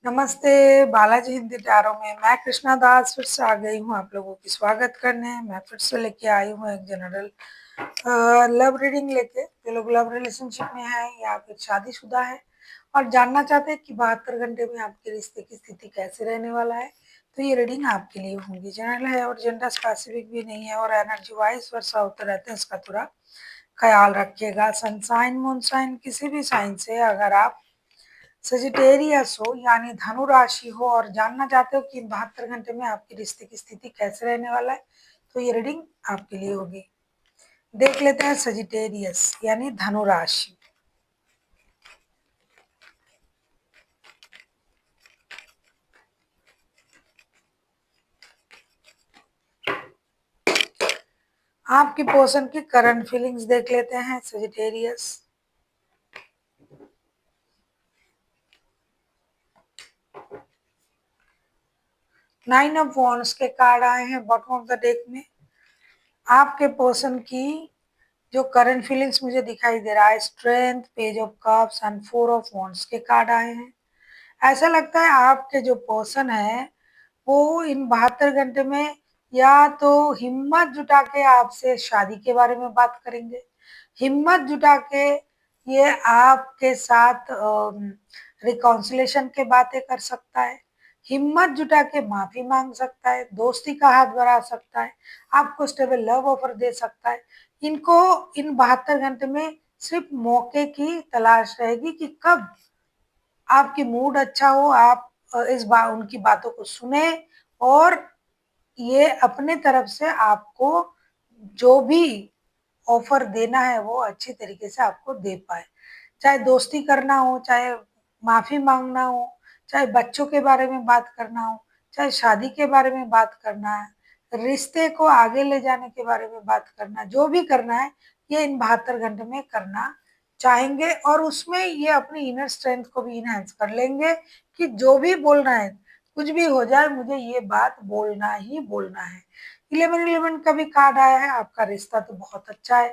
नमस्ते, बालाजी हिंदी टैरो में मैं कृष्णा दास फिर से आ गई हूँ आप लोगों की स्वागत करने। मैं फिर से लेके आई हूँ एक जनरल लव रीडिंग लेके। जो लोग लव रिलेशनशिप में हैं या फिर शादीशुदा है और जानना चाहते हैं कि 72 घंटे में आपके रिश्ते की स्थिति कैसे रहने वाला है, तो ये रीडिंग आपके लिए होंगी। जनरल है और जेंडर स्पेसिफिक भी नहीं है और एनर्जी वाइज वर्षा होते रहते हैं, इसका थोड़ा ख्याल रखिएगा। सनसाइन मून साइन किसी भी साइन से अगर आप सजिटेरियस हो यानी धनु राशि हो और जानना चाहते हो कि 72 घंटे में आपके रिश्ते की स्थिति कैसे रहने वाला है, तो ये रीडिंग आपके लिए होगी। देख लेते हैं सजिटेरियस यानी धनु राशि। आपकी पर्सन की करंट फीलिंग्स देख लेते हैं सजिटेरियस। नाइन ऑफ वॉन्ड्स के कार्ड आए हैं बॉटम ऑफ द डेक में। आपके पर्सन की जो करंट फीलिंग्स मुझे दिखाई दे रहा है, strength, page of cups and four of wands के कार्ड आए हैं। ऐसा लगता है आपके जो पर्सन है वो इन 72 घंटे में या तो हिम्मत जुटा के आपसे शादी के बारे में बात करेंगे, हिम्मत जुटा के ये आपके साथ रिकॉन्सिलेशन के बातें कर सकता है, हिम्मत जुटा के माफी मांग सकता है, दोस्ती का हाथ बढ़ा सकता है, आपको स्टेबल लव ऑफर दे सकता है। इनको इन 72 घंटे में सिर्फ मौके की तलाश रहेगी कि कब आपकी मूड अच्छा हो, आप इस बार उनकी बातों को सुने और ये अपने तरफ से आपको जो भी ऑफर देना है वो अच्छी तरीके से आपको दे पाए। चाहे दोस्ती करना हो, चाहे माफी मांगना हो, चाहे बच्चों के बारे में बात करना हो, चाहे शादी के बारे में बात करना है, रिश्ते को आगे ले जाने के बारे में बात करना, जो भी करना है ये इन 72 घंटे में करना चाहेंगे और उसमें ये अपनी इनर स्ट्रेंथ को भी इनहेंस कर लेंगे कि जो भी बोलना है, कुछ भी हो जाए, मुझे ये बात बोलना ही बोलना है। 1111 का भी कार्ड आया है। आपका रिश्ता तो बहुत अच्छा है,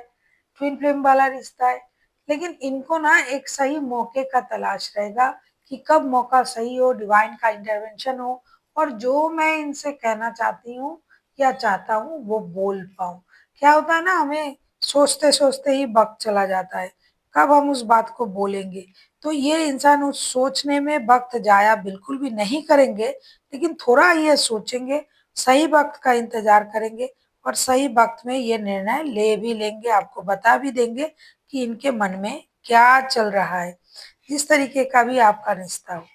ट्विन फ्लेम वाला रिश्ता है, लेकिन इनको ना एक सही मौके का तलाश रहेगा कि कब मौका सही हो, डिवाइन का इंटरवेंशन हो और जो मैं इनसे कहना चाहती हूँ या चाहता हूँ वो बोल पाऊँ। क्या होता है ना, हमें सोचते सोचते ही वक्त चला जाता है, कब हम उस बात को बोलेंगे। तो ये इंसान उस सोचने में वक्त जाया बिल्कुल भी नहीं करेंगे, लेकिन थोड़ा ये सोचेंगे, सही वक्त का इंतजार करेंगे और सही वक्त में ये निर्णय ले भी लेंगे, आपको बता भी देंगे कि इनके मन में क्या चल रहा है, जिस तरीके का भी आपका रिश्ता हो।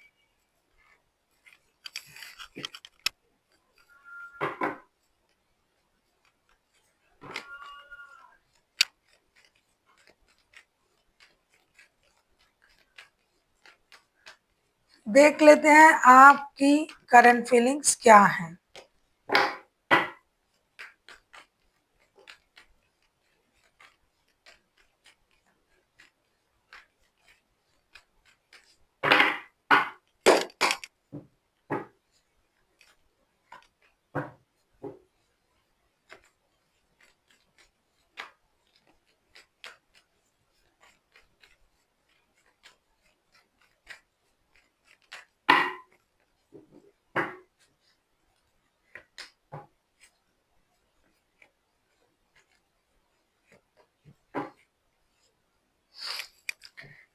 देख लेते हैं आपकी करंट फीलिंग्स क्या हैं।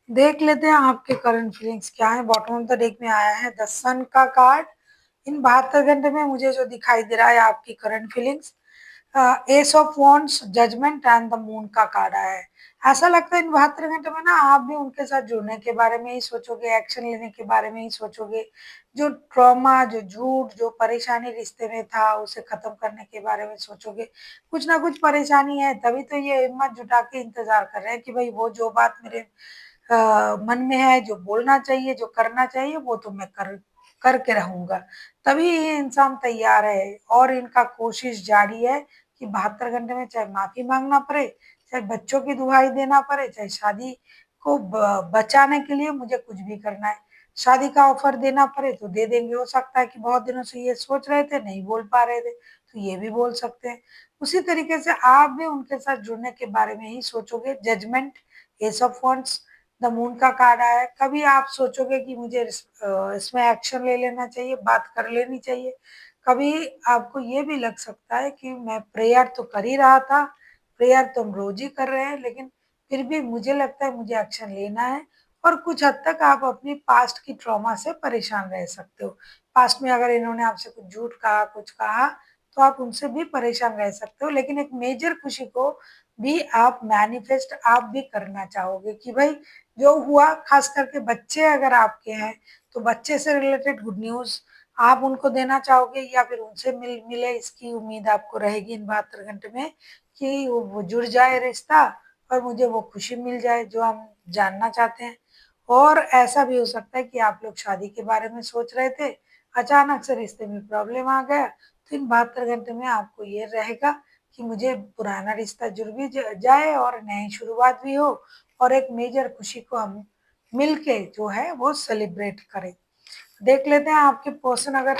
देख लेते हैं आपके करंट फीलिंग्स क्या है। बॉटम ऑफ द डेक में आया है द सन का कार्ड। इन 72 घंटे में मुझे जो दिखाई दे रहा है आपकी current feelings, ace of wands, judgement and the moon का कार्ड आया है। ऐसा लगता है इन 72 घंटे में ना आप भी उनके साथ जुड़ने के बारे में ही सोचोगे, एक्शन लेने के बारे में ही सोचोगे। जो ट्रॉमा, जो झूठ, जो परेशानी रिश्ते में था उसे खत्म करने के बारे में सोचोगे। कुछ ना कुछ परेशानी है, तभी तो ये हिम्मत जुटा के इंतजार कर रहे हैं कि भाई वो जो बात मेरे मन में है, जो बोलना चाहिए, जो करना चाहिए वो तो मैं करके रहूंगा। तभी ये इंसान तैयार है और इनका कोशिश जारी है कि 72 घंटे में चाहे माफी मांगना पड़े, चाहे बच्चों की दुहाई देना पड़े, चाहे शादी को बचाने के लिए मुझे कुछ भी करना है, शादी का ऑफर देना पड़े तो दे देंगे। हो सकता है कि बहुत दिनों से ये सोच रहे थे, नहीं बोल पा रहे थे, तो ये भी बोल सकते हैं। उसी तरीके से आप भी उनके साथ जुड़ने के बारे में ही सोचोगे। Judgement, ace of wands, the the moon का कार्ड आया है। कभी आप सोचोगे कि मुझे इसमें एक्शन ले लेना चाहिए, बात कर लेनी चाहिए। कभी आपको ये भी लग सकता है कि मैं प्रेयर तो कर ही रहा था, प्रेयर तो हम रोज ही कर रहे हैं, लेकिन फिर भी मुझे लगता है मुझे एक्शन लेना है। और कुछ हद तक आप अपनी पास्ट की ट्रॉमा से परेशान रह सकते हो। पास्ट में अगर इन्होंने आपसे कुछ झूठ कहा, कुछ कहा, तो आप उनसे भी परेशान रह सकते हो। लेकिन एक मेजर खुशी को भी आप मैनिफेस्ट आप भी करना चाहोगे कि भाई जो हुआ, खास करके बच्चे अगर आपके हैं तो बच्चे से रिलेटेड गुड न्यूज आप उनको देना चाहोगे या फिर उनसे मिले, इसकी उम्मीद आपको रहेगी इन 72 घंटे में कि वो जुड़ जाए रिश्ता और मुझे वो खुशी मिल जाए जो हम जानना चाहते हैं। और ऐसा भी हो सकता है कि आप लोग शादी के बारे में सोच रहे थे, अचानक से रिश्ते में प्रॉब्लम आ गया, तो इन 72 घंटे में आपको ये रहेगा कि मुझे पुराना रिश्ता जुड़ भी जाए और नई शुरुआत भी हो और एक मेजर खुशी को हम मिलके जो है वो सेलिब्रेट करें। देख लेते हैं आपके पर्सन अगर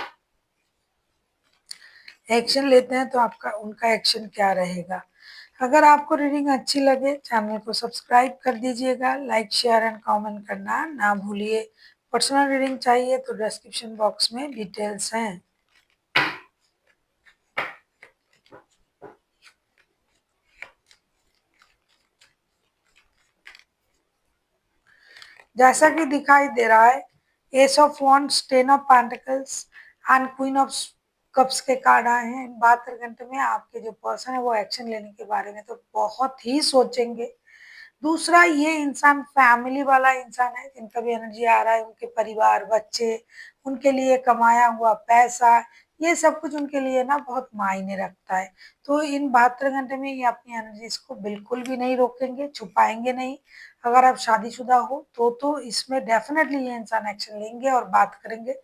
एक्शन लेते हैं तो आपका उनका एक्शन क्या रहेगा। अगर आपको रीडिंग अच्छी लगे चैनल को सब्सक्राइब कर दीजिएगा, लाइक शेयर एंड कमेंट करना ना भूलिए। पर्सनल रीडिंग चाहिए तो डिस्क्रिप्शन बॉक्स में डिटेल्स हैं। जैसा कि दिखाई दे रहा है, S of wands, ten of pentacles and queen of cups के कार्ड आए हैं। इन 72 घंटे में आपके जो पर्सन है वो एक्शन लेने के बारे में तो बहुत ही सोचेंगे। दूसरा, ये इंसान फैमिली वाला इंसान है, जिनका भी एनर्जी आ रहा है, उनके परिवार, बच्चे, उनके लिए कमाया हुआ पैसा, ये सब कुछ उनके लिए ना बहुत मायने रखता है। तो इन 72 घंटे में ये अपनी एनर्जीज को बिल्कुल भी नहीं रोकेंगे, छुपाएंगे नहीं। अगर आप शादीशुदा हो तो इसमें डेफिनेटली ये इंसान एक्शन लेंगे और बात करेंगे।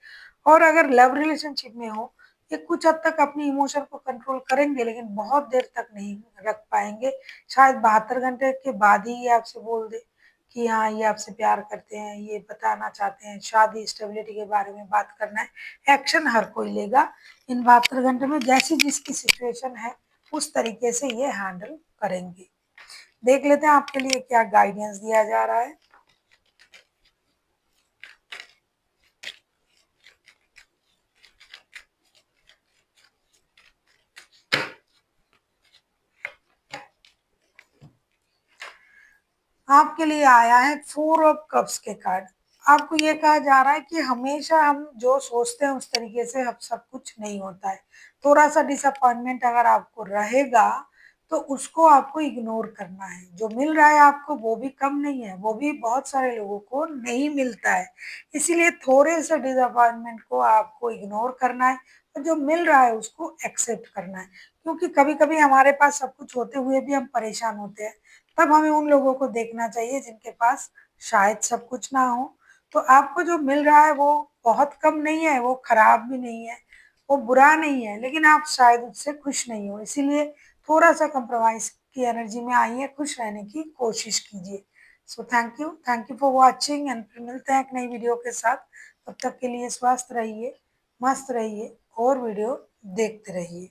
और अगर लव रिलेशनशिप में हो, ये कुछ हद तक अपनी इमोशन को कंट्रोल करेंगे लेकिन बहुत देर तक नहीं रख पाएंगे। शायद 72 घंटे के बाद ही ये आपसे बोल दे कि हाँ, ये आपसे प्यार करते हैं, ये बताना चाहते हैं, शादी स्टेबिलिटी के बारे में बात करना है। एक्शन हर कोई लेगा इन 72 घंटे में, जैसी जिसकी सिचुएशन है उस तरीके से ये हैंडल करेंगे। देख लेते हैं आपके लिए क्या गाइडेंस दिया जा रहा है। आपके लिए आया है 4 ऑफ कप्स के कार्ड। आपको ये कहा जा रहा है कि हमेशा हम जो सोचते हैं उस तरीके से अब सब कुछ नहीं होता है। थोड़ा सा डिसअपॉइंटमेंट अगर आपको रहेगा तो उसको आपको इग्नोर करना है। जो मिल रहा है आपको वो भी कम नहीं है, वो भी बहुत सारे लोगों को नहीं मिलता है। इसीलिए थोड़े से डिसअपॉइंटमेंट को आपको इग्नोर करना है और जो मिल रहा है उसको एक्सेप्ट करना है। क्योंकि कभी कभी हमारे पास सब कुछ होते हुए भी हम परेशान होते हैं, तब हमें उन लोगों को देखना चाहिए जिनके पास शायद सब कुछ ना हो। तो आपको जो मिल रहा है वो बहुत कम नहीं है, वो खराब भी नहीं है, वो बुरा नहीं है, लेकिन आप शायद उससे खुश नहीं हो। इसीलिए थोड़ा सा कंप्रोमाइज की एनर्जी में आइए, खुश रहने की कोशिश कीजिए। So thank you for watching and फिर मिलते हैं एक नई वीडियो के साथ। तब तक के लिए स्वस्थ रहिए, मस्त रहिए और वीडियो देखते रहिए।